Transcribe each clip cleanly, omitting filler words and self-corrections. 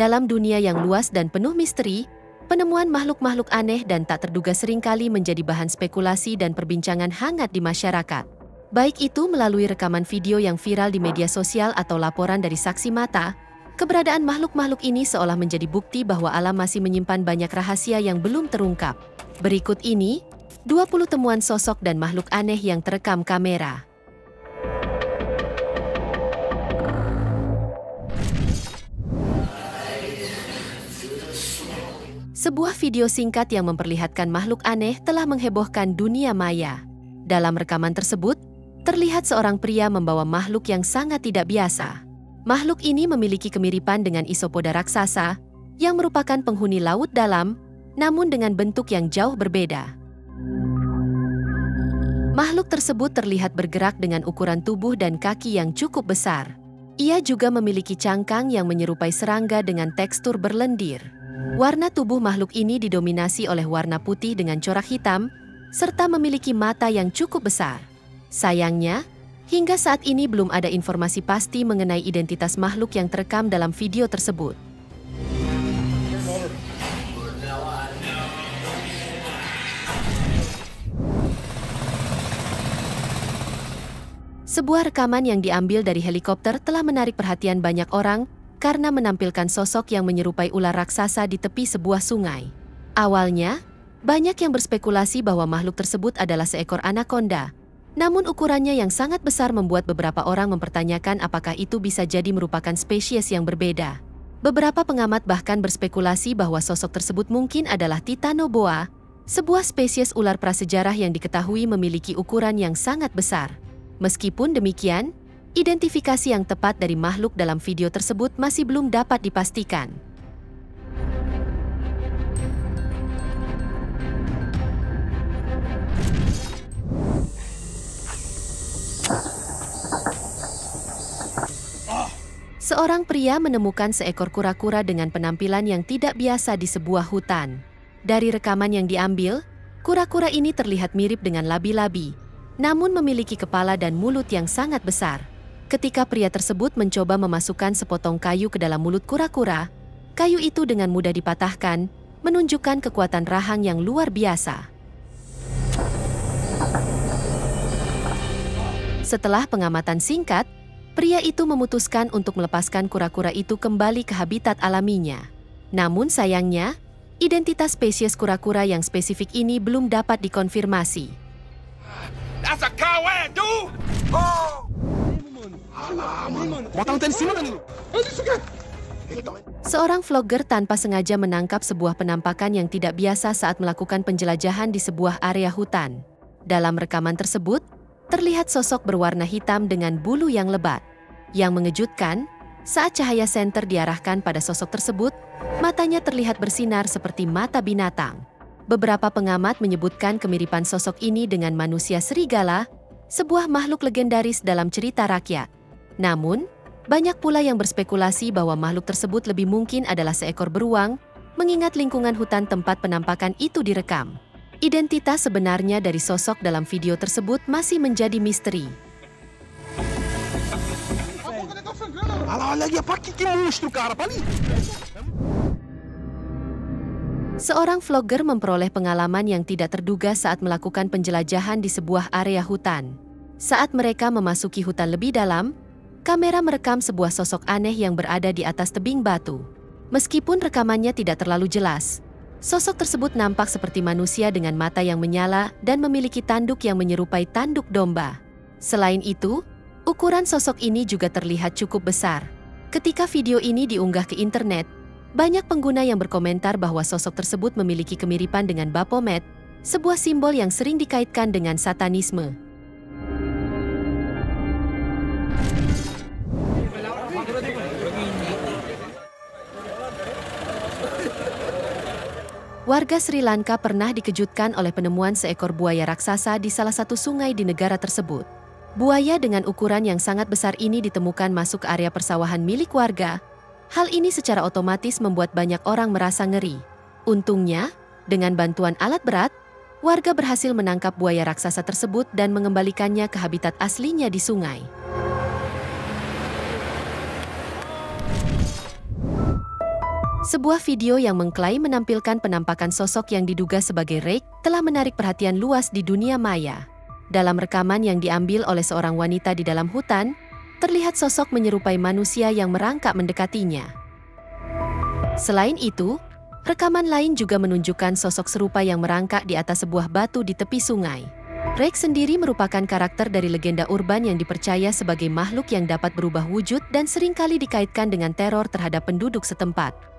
Dalam dunia yang luas dan penuh misteri, penemuan makhluk-makhluk aneh dan tak terduga seringkali menjadi bahan spekulasi dan perbincangan hangat di masyarakat. Baik itu melalui rekaman video yang viral di media sosial atau laporan dari saksi mata, keberadaan makhluk-makhluk ini seolah menjadi bukti bahwa alam masih menyimpan banyak rahasia yang belum terungkap. Berikut ini, 20 temuan sosok dan makhluk aneh yang terekam kamera. Sebuah video singkat yang memperlihatkan makhluk aneh telah menghebohkan dunia maya. Dalam rekaman tersebut, terlihat seorang pria membawa makhluk yang sangat tidak biasa. Makhluk ini memiliki kemiripan dengan isopoda raksasa, yang merupakan penghuni laut dalam, namun dengan bentuk yang jauh berbeda. Makhluk tersebut terlihat bergerak dengan ukuran tubuh dan kaki yang cukup besar. Ia juga memiliki cangkang yang menyerupai serangga dengan tekstur berlendir. Warna tubuh makhluk ini didominasi oleh warna putih dengan corak hitam, serta memiliki mata yang cukup besar. Sayangnya, hingga saat ini belum ada informasi pasti mengenai identitas makhluk yang terekam dalam video tersebut. Sebuah rekaman yang diambil dari helikopter telah menarik perhatian banyak orang karena menampilkan sosok yang menyerupai ular raksasa di tepi sebuah sungai. Awalnya, banyak yang berspekulasi bahwa makhluk tersebut adalah seekor anaconda. Namun ukurannya yang sangat besar membuat beberapa orang mempertanyakan apakah itu bisa jadi merupakan spesies yang berbeda. Beberapa pengamat bahkan berspekulasi bahwa sosok tersebut mungkin adalah Titanoboa, sebuah spesies ular prasejarah yang diketahui memiliki ukuran yang sangat besar. Meskipun demikian, identifikasi yang tepat dari makhluk dalam video tersebut masih belum dapat dipastikan. Seorang pria menemukan seekor kura-kura dengan penampilan yang tidak biasa di sebuah hutan. Dari rekaman yang diambil, kura-kura ini terlihat mirip dengan labi-labi, namun memiliki kepala dan mulut yang sangat besar. Ketika pria tersebut mencoba memasukkan sepotong kayu ke dalam mulut kura-kura, kayu itu dengan mudah dipatahkan, menunjukkan kekuatan rahang yang luar biasa. Setelah pengamatan singkat, pria itu memutuskan untuk melepaskan kura-kura itu kembali ke habitat alaminya. Namun sayangnya, identitas spesies kura-kura yang spesifik ini belum dapat dikonfirmasi. That's a coward, dude! Oh! Seorang vlogger tanpa sengaja menangkap sebuah penampakan yang tidak biasa saat melakukan penjelajahan di sebuah area hutan. Dalam rekaman tersebut, terlihat sosok berwarna hitam dengan bulu yang lebat. Yang mengejutkan, saat cahaya senter diarahkan pada sosok tersebut, matanya terlihat bersinar seperti mata binatang. Beberapa pengamat menyebutkan kemiripan sosok ini dengan manusia serigala, sebuah makhluk legendaris dalam cerita rakyat. Namun, banyak pula yang berspekulasi bahwa makhluk tersebut lebih mungkin adalah seekor beruang, mengingat lingkungan hutan tempat penampakan itu direkam. Identitas sebenarnya dari sosok dalam video tersebut masih menjadi misteri. Seorang vlogger memperoleh pengalaman yang tidak terduga saat melakukan penjelajahan di sebuah area hutan. Saat mereka memasuki hutan lebih dalam, kamera merekam sebuah sosok aneh yang berada di atas tebing batu. Meskipun rekamannya tidak terlalu jelas, sosok tersebut nampak seperti manusia dengan mata yang menyala dan memiliki tanduk yang menyerupai tanduk domba. Selain itu, ukuran sosok ini juga terlihat cukup besar. Ketika video ini diunggah ke internet, banyak pengguna yang berkomentar bahwa sosok tersebut memiliki kemiripan dengan Baphomet, sebuah simbol yang sering dikaitkan dengan satanisme. Warga Sri Lanka pernah dikejutkan oleh penemuan seekor buaya raksasa di salah satu sungai di negara tersebut. Buaya dengan ukuran yang sangat besar ini ditemukan masuk ke area persawahan milik warga. Hal ini secara otomatis membuat banyak orang merasa ngeri. Untungnya, dengan bantuan alat berat, warga berhasil menangkap buaya raksasa tersebut dan mengembalikannya ke habitat aslinya di sungai. Sebuah video yang mengklaim menampilkan penampakan sosok yang diduga sebagai Rake telah menarik perhatian luas di dunia maya. Dalam rekaman yang diambil oleh seorang wanita di dalam hutan, terlihat sosok menyerupai manusia yang merangkak mendekatinya. Selain itu, rekaman lain juga menunjukkan sosok serupa yang merangkak di atas sebuah batu di tepi sungai. Rake sendiri merupakan karakter dari legenda urban yang dipercaya sebagai makhluk yang dapat berubah wujud dan seringkali dikaitkan dengan teror terhadap penduduk setempat.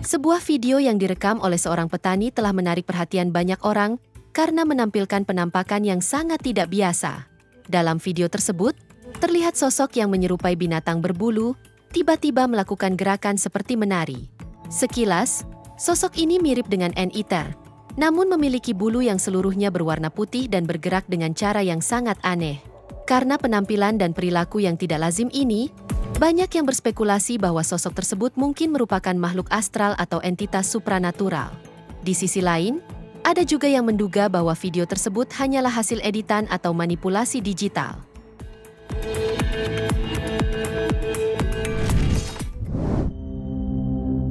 Sebuah video yang direkam oleh seorang petani telah menarik perhatian banyak orang karena menampilkan penampakan yang sangat tidak biasa. Dalam video tersebut, terlihat sosok yang menyerupai binatang berbulu, tiba-tiba melakukan gerakan seperti menari. Sekilas, sosok ini mirip dengan anteater, namun memiliki bulu yang seluruhnya berwarna putih dan bergerak dengan cara yang sangat aneh. Karena penampilan dan perilaku yang tidak lazim ini, banyak yang berspekulasi bahwa sosok tersebut mungkin merupakan makhluk astral atau entitas supranatural. Di sisi lain, ada juga yang menduga bahwa video tersebut hanyalah hasil editan atau manipulasi digital.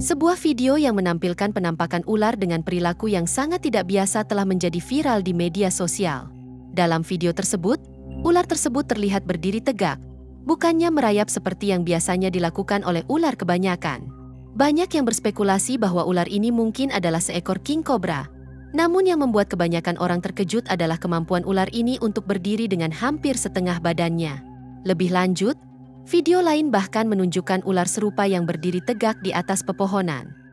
Sebuah video yang menampilkan penampakan ular dengan perilaku yang sangat tidak biasa telah menjadi viral di media sosial. Dalam video tersebut, ular tersebut terlihat berdiri tegak, bukannya merayap seperti yang biasanya dilakukan oleh ular kebanyakan. Banyak yang berspekulasi bahwa ular ini mungkin adalah seekor king cobra. Namun yang membuat kebanyakan orang terkejut adalah kemampuan ular ini untuk berdiri dengan hampir setengah badannya. Lebih lanjut, video lain bahkan menunjukkan ular serupa yang berdiri tegak di atas pepohonan.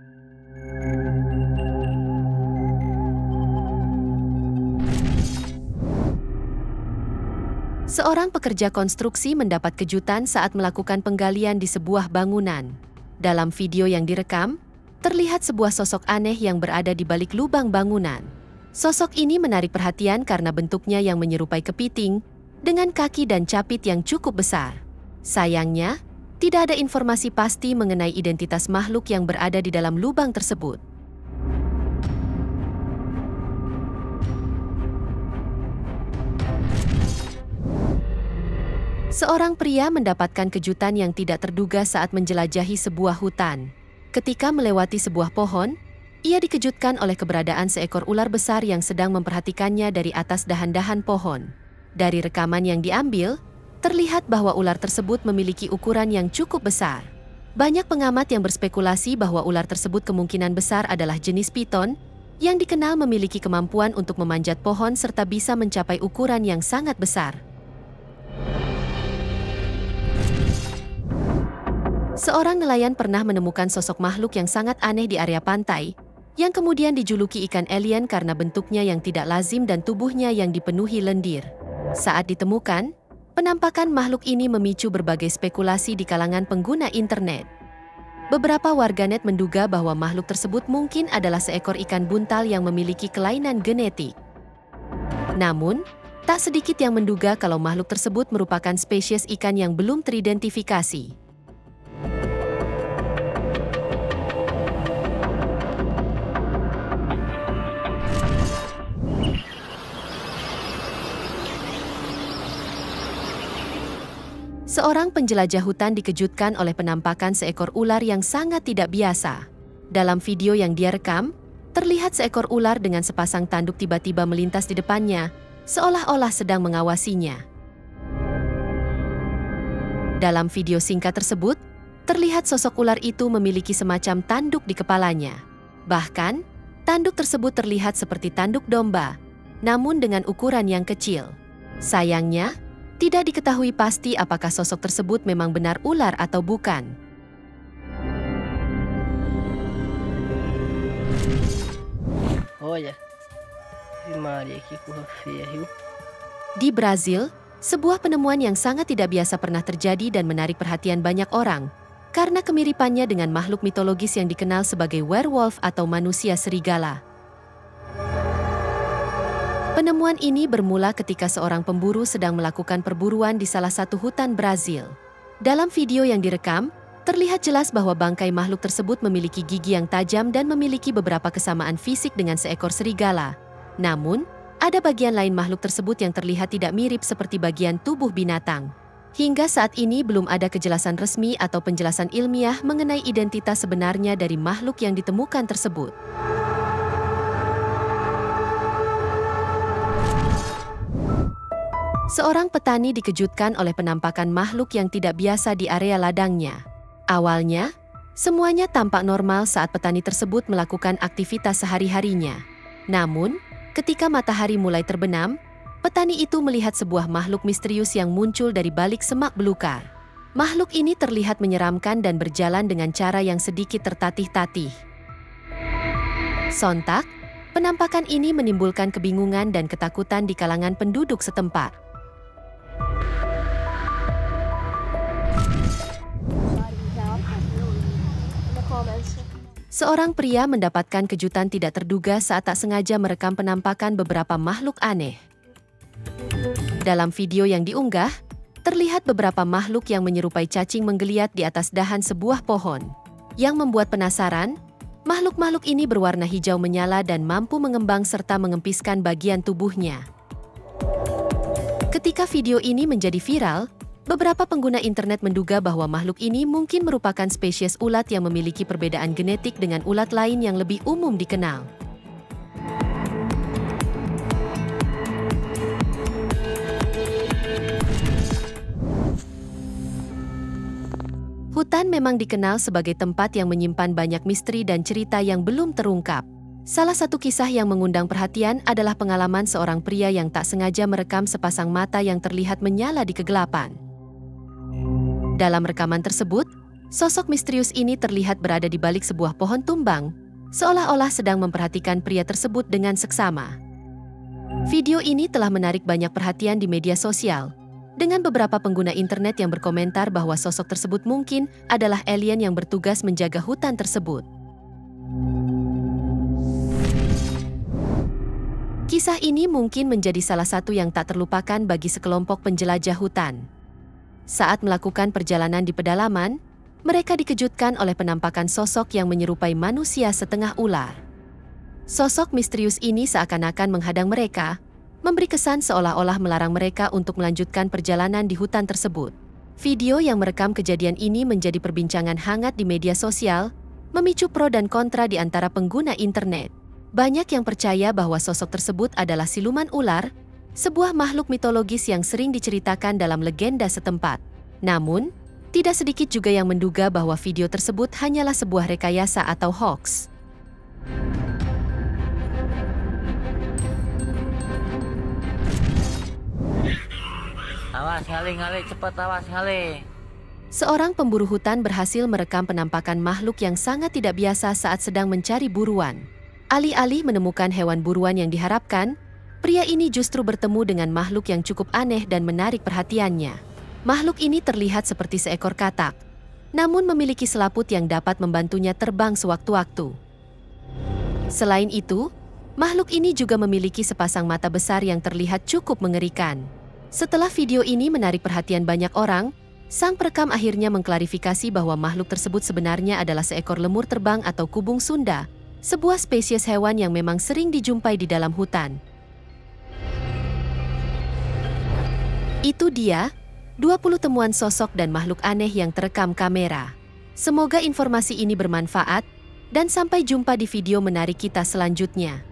Seorang pekerja konstruksi mendapat kejutan saat melakukan penggalian di sebuah bangunan. Dalam video yang direkam, terlihat sebuah sosok aneh yang berada di balik lubang bangunan. Sosok ini menarik perhatian karena bentuknya yang menyerupai kepiting, dengan kaki dan capit yang cukup besar. Sayangnya, tidak ada informasi pasti mengenai identitas makhluk yang berada di dalam lubang tersebut. Seorang pria mendapatkan kejutan yang tidak terduga saat menjelajahi sebuah hutan. Ketika melewati sebuah pohon, ia dikejutkan oleh keberadaan seekor ular besar yang sedang memperhatikannya dari atas dahan-dahan pohon. Dari rekaman yang diambil, terlihat bahwa ular tersebut memiliki ukuran yang cukup besar. Banyak pengamat yang berspekulasi bahwa ular tersebut kemungkinan besar adalah jenis piton, yang dikenal memiliki kemampuan untuk memanjat pohon serta bisa mencapai ukuran yang sangat besar. Seorang nelayan pernah menemukan sosok makhluk yang sangat aneh di area pantai, yang kemudian dijuluki ikan alien karena bentuknya yang tidak lazim dan tubuhnya yang dipenuhi lendir. Saat ditemukan, penampakan makhluk ini memicu berbagai spekulasi di kalangan pengguna internet. Beberapa warganet menduga bahwa makhluk tersebut mungkin adalah seekor ikan buntal yang memiliki kelainan genetik. Namun, tak sedikit yang menduga kalau makhluk tersebut merupakan spesies ikan yang belum teridentifikasi. Seorang penjelajah hutan dikejutkan oleh penampakan seekor ular yang sangat tidak biasa. Dalam video yang dia rekam, terlihat seekor ular dengan sepasang tanduk tiba-tiba melintas di depannya, seolah-olah sedang mengawasinya. Dalam video singkat tersebut, terlihat sosok ular itu memiliki semacam tanduk di kepalanya. Bahkan, tanduk tersebut terlihat seperti tanduk domba, namun dengan ukuran yang kecil. Sayangnya, tidak diketahui pasti apakah sosok tersebut memang benar ular atau bukan. Oh ya. Di Brazil, sebuah penemuan yang sangat tidak biasa pernah terjadi dan menarik perhatian banyak orang karena kemiripannya dengan makhluk mitologis yang dikenal sebagai werewolf atau manusia serigala. Penemuan ini bermula ketika seorang pemburu sedang melakukan perburuan di salah satu hutan Brazil. Dalam video yang direkam, terlihat jelas bahwa bangkai makhluk tersebut memiliki gigi yang tajam dan memiliki beberapa kesamaan fisik dengan seekor serigala. Namun, ada bagian lain makhluk tersebut yang terlihat tidak mirip seperti bagian tubuh binatang. Hingga saat ini belum ada kejelasan resmi atau penjelasan ilmiah mengenai identitas sebenarnya dari makhluk yang ditemukan tersebut. Seorang petani dikejutkan oleh penampakan makhluk yang tidak biasa di area ladangnya. Awalnya, semuanya tampak normal saat petani tersebut melakukan aktivitas sehari-harinya. Namun, ketika matahari mulai terbenam, petani itu melihat sebuah makhluk misterius yang muncul dari balik semak belukar. Makhluk ini terlihat menyeramkan dan berjalan dengan cara yang sedikit tertatih-tatih. Sontak, penampakan ini menimbulkan kebingungan dan ketakutan di kalangan penduduk setempat. Seorang pria mendapatkan kejutan tidak terduga saat tak sengaja merekam penampakan beberapa makhluk aneh. Dalam video yang diunggah, terlihat beberapa makhluk yang menyerupai cacing menggeliat di atas dahan sebuah pohon. Yang membuat penasaran, makhluk-makhluk ini berwarna hijau menyala dan mampu mengembang serta mengempiskan bagian tubuhnya. Ketika video ini menjadi viral, beberapa pengguna internet menduga bahwa makhluk ini mungkin merupakan spesies ulat yang memiliki perbedaan genetik dengan ulat lain yang lebih umum dikenal. Hutan memang dikenal sebagai tempat yang menyimpan banyak misteri dan cerita yang belum terungkap. Salah satu kisah yang mengundang perhatian adalah pengalaman seorang pria yang tak sengaja merekam sepasang mata yang terlihat menyala di kegelapan. Dalam rekaman tersebut, sosok misterius ini terlihat berada di balik sebuah pohon tumbang, seolah-olah sedang memperhatikan pria tersebut dengan seksama. Video ini telah menarik banyak perhatian di media sosial, dengan beberapa pengguna internet yang berkomentar bahwa sosok tersebut mungkin adalah alien yang bertugas menjaga hutan tersebut. Kisah ini mungkin menjadi salah satu yang tak terlupakan bagi sekelompok penjelajah hutan. Saat melakukan perjalanan di pedalaman, mereka dikejutkan oleh penampakan sosok yang menyerupai manusia setengah ular. Sosok misterius ini seakan-akan menghadang mereka, memberi kesan seolah-olah melarang mereka untuk melanjutkan perjalanan di hutan tersebut. Video yang merekam kejadian ini menjadi perbincangan hangat di media sosial, memicu pro dan kontra di antara pengguna internet. Banyak yang percaya bahwa sosok tersebut adalah siluman ular, sebuah makhluk mitologis yang sering diceritakan dalam legenda setempat. Namun, tidak sedikit juga yang menduga bahwa video tersebut hanyalah sebuah rekayasa atau hoax. Awas ngali, cepat awas ngali. Seorang pemburu hutan berhasil merekam penampakan makhluk yang sangat tidak biasa saat sedang mencari buruan. Alih-alih menemukan hewan buruan yang diharapkan, pria ini justru bertemu dengan makhluk yang cukup aneh dan menarik perhatiannya. Makhluk ini terlihat seperti seekor katak, namun memiliki selaput yang dapat membantunya terbang sewaktu-waktu. Selain itu, makhluk ini juga memiliki sepasang mata besar yang terlihat cukup mengerikan. Setelah video ini menarik perhatian banyak orang, sang perekam akhirnya mengklarifikasi bahwa makhluk tersebut sebenarnya adalah seekor lemur terbang atau kubung Sunda, sebuah spesies hewan yang memang sering dijumpai di dalam hutan. Itu dia, 20 temuan sosok dan makhluk aneh yang terekam kamera. Semoga informasi ini bermanfaat, dan sampai jumpa di video menarik kita selanjutnya.